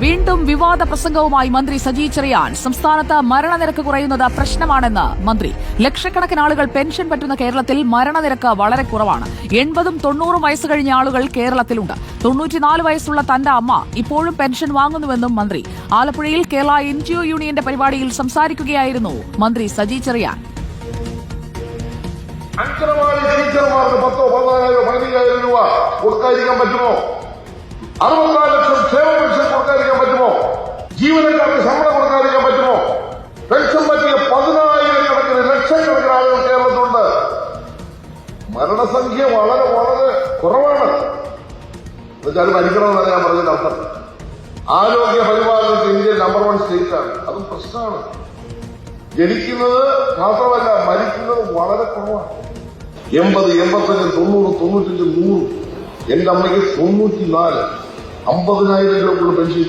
വീണ്ടും വിവാദ പ്രസംഗവുമായി മന്ത്രി സജി ചെറിയാൻ. സംസ്ഥാനത്ത് മരണനിരക്ക് കുറയുന്നത് പ്രശ്നമാണെന്ന് മന്ത്രി. ലക്ഷക്കണക്കിന് ആളുകൾ പെൻഷൻ പറ്റുന്ന കേരളത്തിൽ മരണനിരക്ക് വളരെ കുറവാണ്. 80-90 വയസ്സ് കഴിഞ്ഞ ആളുകൾ കേരളത്തിലുണ്ട്. 94 വയസ്സുള്ള തന്റെ അമ്മ ഇപ്പോഴും പെൻഷൻ വാങ്ങുന്നുവെന്നും മന്ത്രി. ആലപ്പുഴയിൽ കേരള NGO യൂണിയന്റെ പരിപാടിയിൽ സംസാരിക്കുകയായിരുന്നു മന്ത്രി സജി ചെറിയാൻ. അങ്കണവാടി ടീച്ചർമാർക്ക് 10,000-15,000 രൂപ കൊടുക്കാതിരിക്കാൻ പറ്റുമോ? 64 ലക്ഷം ക്ഷേമ പെൻഷൻ കൊടുക്കാതിരിക്കാൻ പറ്റുമോ? ജീവനക്കാർക്ക് ശമ്പളം കൊടുക്കാതിരിക്കാൻ പറ്റുമോ? പെൻഷൻ പറ്റിയ 10,000-കണക്കിന് ലക്ഷക്കണക്കിന് ആളുകൾ കേരളത്തിലുണ്ട്. മരണസംഖ്യ വളരെ വളരെ കുറവാണ്. എന്നുവെച്ചാൽ മരിക്കണമെന്നാണ് ഞാൻ പറഞ്ഞതിന്റെ അർത്ഥം. ആരോഗ്യ പരിപാലനത്തിൽ ഇന്ത്യ നമ്പർ 1 സ്റ്റേറ്റാണ്. അതും പ്രശ്നമാണ്. ജനിക്കുന്നത് മാത്രമല്ല, മരിക്കുന്നത് വളരെ കുറവാണ്. 80, 85, 90, 95, 100. എന്റെ അമ്മയ്ക്ക് 94, 50,000 രൂപ പെൻഷൻ